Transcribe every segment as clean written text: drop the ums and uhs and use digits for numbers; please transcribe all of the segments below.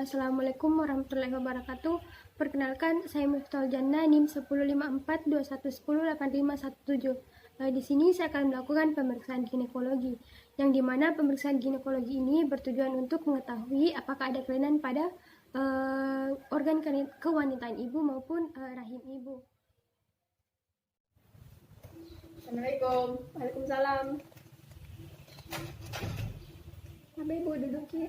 Assalamualaikum warahmatullahi wabarakatuh. Perkenalkan, saya Miftahul Janna, NIM 1054211085117. Di sini saya akan melakukan pemeriksaan ginekologi, yang dimana pemeriksaan ginekologi ini bertujuan untuk mengetahui apakah ada kelainan pada organ kewanitaan ibu maupun rahim ibu. Assalamualaikum. Waalaikumsalam. Tapi ibu duduk ya.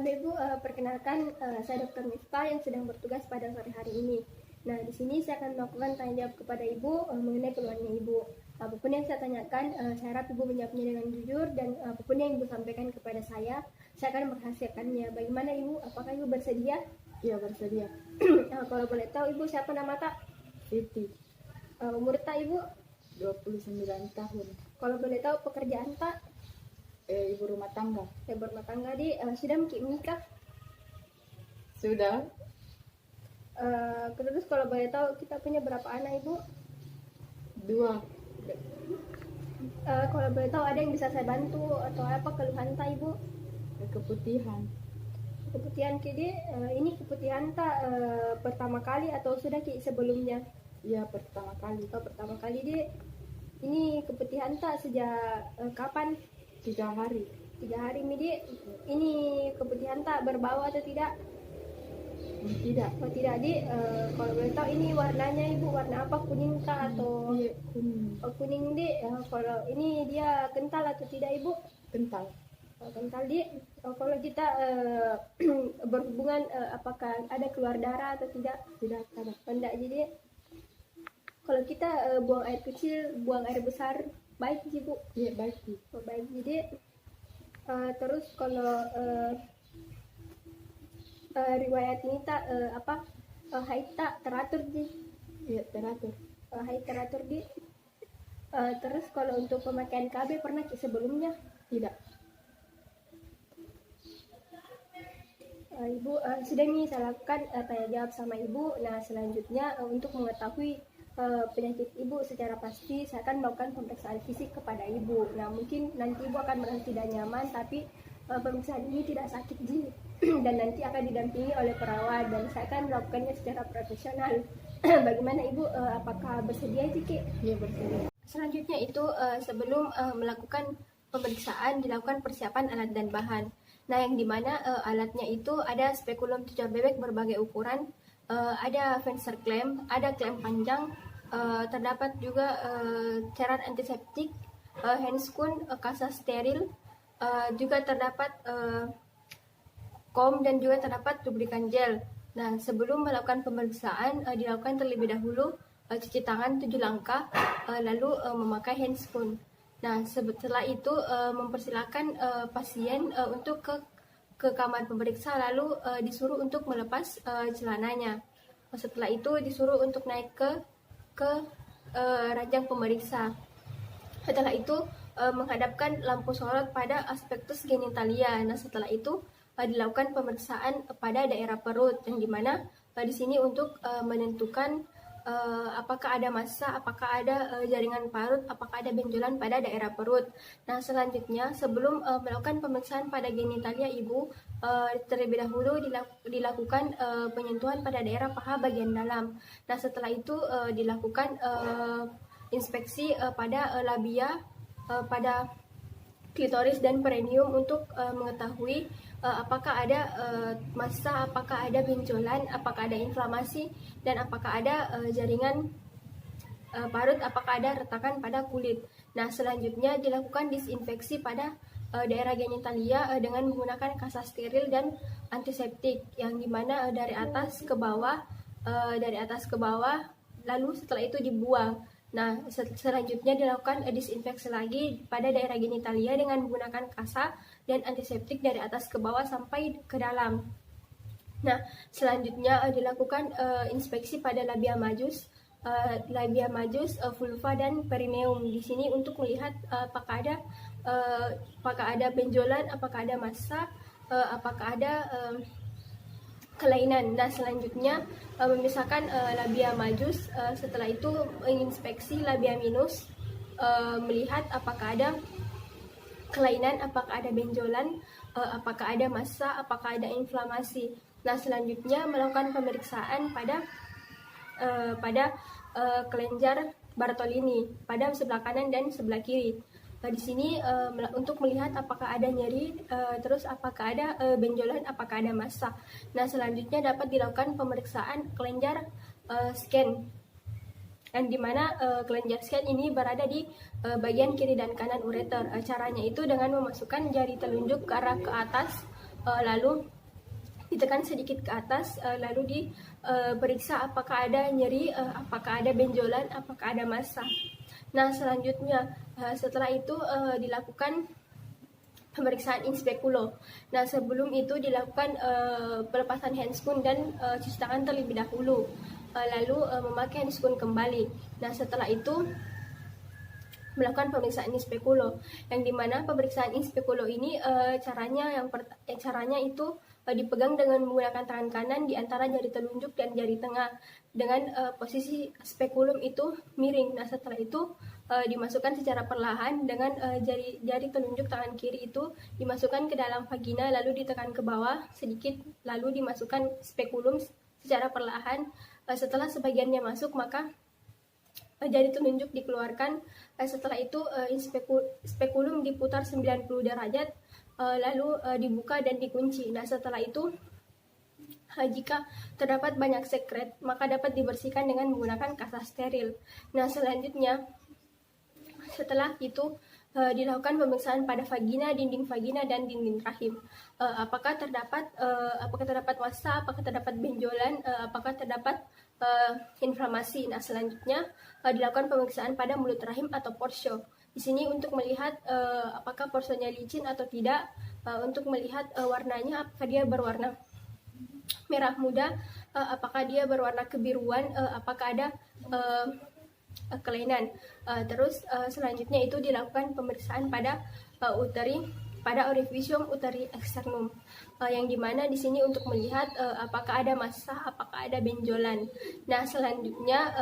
Ibu, perkenalkan saya Dr. Miftah yang sedang bertugas pada sore hari ini. Nah, di sini saya akan melakukan tanya jawab kepada ibu mengenai keluhannya ibu. Apapun yang saya tanyakan, saya harap ibu menjawabnya dengan jujur, dan apapun yang ibu sampaikan kepada saya akan merahasiakannya. Bagaimana ibu? Apakah ibu bersedia? Iya, bersedia. Kalau boleh tahu ibu siapa nama tak? Siti, Umur tak ibu? 29 tahun. Kalau boleh tahu pekerjaan tak? Ibu rumah tangga. Berumah tangga. Sudah menikah? Sudah. Terus kalau boleh tahu kita punya berapa anak ibu? 2. Kalau boleh tahu ada yang bisa saya bantu atau apa keluhan tak ibu? Keputihan. Keputihan kini ini keputihan tak pertama kali atau sudah sebelumnya? Iya, pertama kali. Pertama kali ini keputihan tak sejak kapan? 3 hari. 3 hari ini keputihan tak berbau atau tidak? Tidak. Tidak kalau boleh tahu ini warnanya ibu warna apa, kuning kah atau? Iya, kuning. Kuning kalau ini dia kental atau tidak ibu? Kental. Kental kalau kita berhubungan apakah ada keluar darah atau tidak? Tidak ada. Tidak. Jadi kalau kita buang air kecil, buang air besar, baik sih bu? Iya, baik. Baik. Jadi terus kalau riwayat ini tak haid tak teratur sih? Iya, teratur. Haid teratur terus kalau untuk pemakaian KB pernah sebelumnya? Tidak. Ibu sudah nih saya lakukan tanya jawab sama ibu. Nah, selanjutnya untuk mengetahui penyakit ibu secara pasti saya akan melakukan pemeriksaan fisik kepada ibu. Nah, mungkin nanti ibu akan merasa tidak nyaman, tapi pemeriksaan ini tidak sakit dan nanti akan didampingi oleh perawat, dan saya akan melakukannya secara profesional. Bagaimana ibu, apakah bersedia Ki? Iya, bersedia. Selanjutnya itu sebelum melakukan pemeriksaan dilakukan persiapan alat dan bahan. Nah, yang dimana alatnya itu ada spekulum cucur bebek berbagai ukuran, ada Venser clamp, ada clamp panjang, terdapat juga cairan antiseptik, handscoon, kasa steril, juga terdapat kom, dan juga terdapat lubrikan gel. Nah, sebelum melakukan pemeriksaan dilakukan terlebih dahulu cuci tangan 7 langkah, lalu memakai handscoon. Nah, setelah itu mempersilahkan pasien untuk ke kamar pemeriksa, lalu disuruh untuk melepas celananya. Setelah itu disuruh untuk naik ke ranjang pemeriksa. Setelah itu menghadapkan lampu sorot pada aspektus genitalia. Nah, setelah itu dilakukan pemeriksaan pada daerah perut, yang dimana di sini untuk menentukan apakah ada massa, apakah ada jaringan parut, apakah ada benjolan pada daerah perut. Nah, selanjutnya sebelum melakukan pemeriksaan pada genitalia ibu, terlebih dahulu dilakukan penyentuhan pada daerah paha bagian dalam. Nah, setelah itu dilakukan inspeksi pada labia, pada klitoris dan perineum untuk mengetahui apakah ada massa, apakah ada benjolan, apakah ada inflamasi, dan apakah ada jaringan parut, apakah ada retakan pada kulit. Nah, selanjutnya dilakukan disinfeksi pada daerah genitalia dengan menggunakan kasa steril dan antiseptik, yang dimana dari atas ke bawah, lalu setelah itu dibuang. Nah, selanjutnya dilakukan disinfeksi lagi pada daerah genitalia dengan menggunakan kasa dan antiseptik dari atas ke bawah sampai ke dalam. Nah, selanjutnya dilakukan inspeksi pada labia majus, vulva, dan perineum. Di sini untuk melihat apakah ada benjolan, apakah ada massa, apakah ada kelainan. Nah, selanjutnya memisahkan labia majus, setelah itu menginspeksi labia minus, melihat apakah ada kelainan, apakah ada benjolan, apakah ada massa, apakah ada inflamasi. Nah, selanjutnya melakukan pemeriksaan pada kelenjar Bartolini pada sebelah kanan dan sebelah kiri. Di sini untuk melihat apakah ada nyeri, terus apakah ada benjolan, apakah ada massa. Nah, selanjutnya dapat dilakukan pemeriksaan kelenjar scan, yang dimana kelenjar scan ini berada di bagian kiri dan kanan ureter. Caranya itu dengan memasukkan jari telunjuk ke arah ke atas, lalu ditekan sedikit ke atas, lalu diperiksa apakah ada nyeri, apakah ada benjolan, apakah ada massa. Nah, selanjutnya setelah itu dilakukan pemeriksaan in speculo. Nah, sebelum itu dilakukan pelepasan handscoon dan cuci tangan terlebih dahulu, lalu memakai handscoon kembali. Nah, setelah itu melakukan pemeriksaan in speculo, yang dimana pemeriksaan in speculo ini caranya itu dipegang dengan menggunakan tangan kanan di antara jari telunjuk dan jari tengah dengan posisi spekulum itu miring. Nah, setelah itu dimasukkan secara perlahan dengan jari telunjuk tangan kiri itu dimasukkan ke dalam vagina, lalu ditekan ke bawah sedikit, lalu dimasukkan spekulum secara perlahan. Setelah sebagiannya masuk, maka jari telunjuk dikeluarkan. Setelah itu spekulum diputar 90 derajat, lalu dibuka dan dikunci. Nah, setelah itu jika terdapat banyak sekret, maka dapat dibersihkan dengan menggunakan kasa steril. Nah, selanjutnya setelah itu dilakukan pemeriksaan pada vagina, dinding vagina, dan dinding rahim. Apakah terdapat massa, apakah terdapat benjolan, apakah terdapat inflamasi. Nah, selanjutnya dilakukan pemeriksaan pada mulut rahim atau porsio. Di sini untuk melihat apakah porsionya licin atau tidak, untuk melihat warnanya, apakah dia berwarna merah muda, apakah dia berwarna kebiruan, apakah ada kelainan. Terus selanjutnya itu dilakukan pemeriksaan pada orificium uteri externum, yang dimana di sini untuk melihat apakah ada massa, apakah ada benjolan. Nah, selanjutnya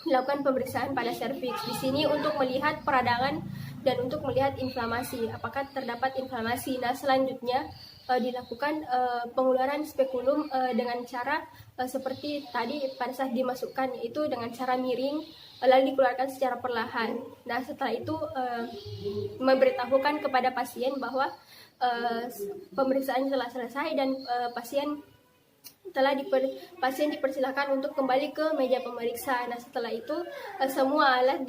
dilakukan pemeriksaan pada serviks. Di sini untuk melihat peradangan dan untuk melihat inflamasi, apakah terdapat inflamasi. Nah, selanjutnya dilakukan pengeluaran spekulum dengan cara seperti tadi pada saat dimasukkan, yaitu dengan cara miring, lalu dikeluarkan secara perlahan. Nah, setelah itu memberitahukan kepada pasien bahwa pemeriksaan telah selesai dan pasien dipersilakan untuk kembali ke meja pemeriksa. Nah, setelah itu semua alat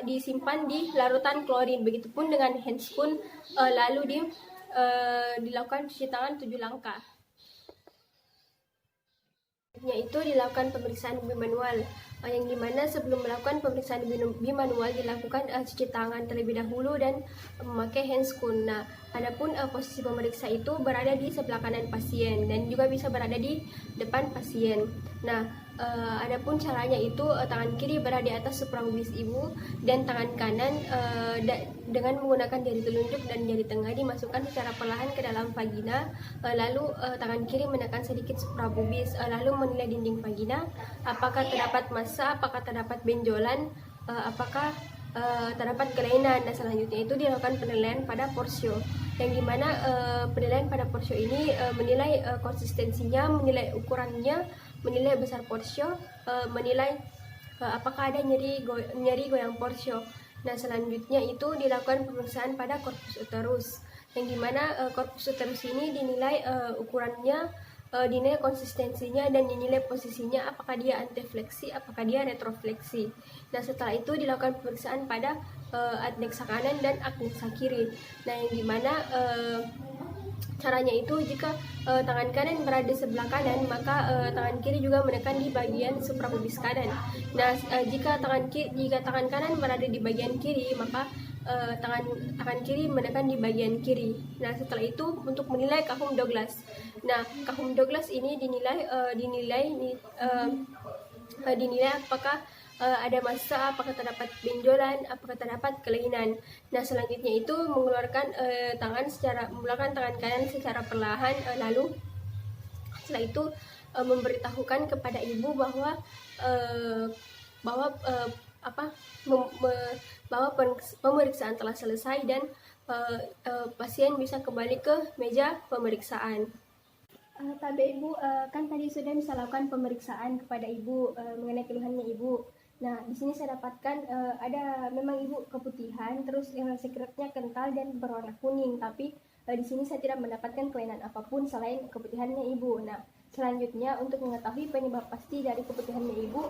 disimpan di larutan klorin. Begitupun dengan handscoon, lalu dilakukan cuci tangan 7 langkah. Yaitu dilakukan pemeriksaan bimanual, yang dimana sebelum melakukan pemeriksaan bimanual dilakukan cuci tangan terlebih dahulu dan memakai handscoon. Nah, adapun posisi pemeriksa itu berada di sebelah kanan pasien dan juga bisa berada di depan pasien. Nah, adapun caranya itu tangan kiri berada di atas suprapubis ibu dan tangan kanan dengan menggunakan jari telunjuk dan jari tengah dimasukkan secara perlahan ke dalam vagina, lalu tangan kiri menekan sedikit suprapubis, lalu menilai dinding vagina apakah terdapat massa, apakah terdapat benjolan, apakah terdapat kelainan. Dan selanjutnya itu dilakukan penilaian pada porsio, yang dimana penilaian pada porsio ini menilai konsistensinya, menilai ukurannya, menilai besar porsio, menilai apakah ada nyeri goyang porsio. Nah, selanjutnya itu dilakukan pemeriksaan pada corpus uterus, yang dimana corpus uterus ini dinilai ukurannya, dinilai konsistensinya, dan dinilai posisinya, apakah dia antefleksi, apakah dia retrofleksi. Nah, setelah itu dilakukan pemeriksaan pada adnexa kanan dan adnexa kiri. Nah, yang dimana caranya itu jika tangan kanan berada di sebelah kanan, maka tangan kiri juga menekan di bagian suprapubis kanan. Nah, jika tangan kanan berada di bagian kiri, maka tangan kiri menekan di bagian kiri. Nah, setelah itu untuk menilai Cahum Douglas. Nah, Cahum Douglas ini dinilai apakah ada massa, apakah terdapat benjolan, apakah terdapat kelainan. Nah, selanjutnya itu mengeluarkan menggunakan tangan kanan secara perlahan, lalu setelah itu memberitahukan kepada ibu bahwa bahwa pemeriksaan telah selesai dan pasien bisa kembali ke meja pemeriksaan. Tapi Ibu, kan tadi sudah bisa lakukan pemeriksaan kepada Ibu mengenai keluhannya Ibu. Nah, di sini saya dapatkan ada memang Ibu keputihan, terus sekretnya kental dan berwarna kuning. Tapi di sini saya tidak mendapatkan kelainan apapun selain keputihannya Ibu. Nah, selanjutnya untuk mengetahui penyebab pasti dari keputihannya Ibu,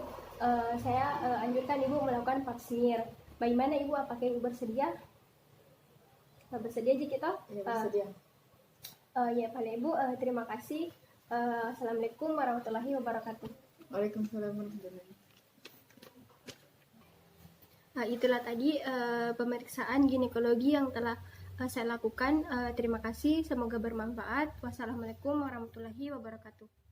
saya anjurkan Ibu melakukan pap smear. Bagaimana Ibu? Apakah Ibu bersedia? Bersedia aja kita? Ya, bersedia. Ya, Pak Ibu, terima kasih. Assalamualaikum warahmatullahi wabarakatuh. Waalaikumsalam warahmatullahi wabarakatuh. Itulah tadi pemeriksaan ginekologi yang telah saya lakukan. Terima kasih, semoga bermanfaat. Wassalamualaikum warahmatullahi wabarakatuh.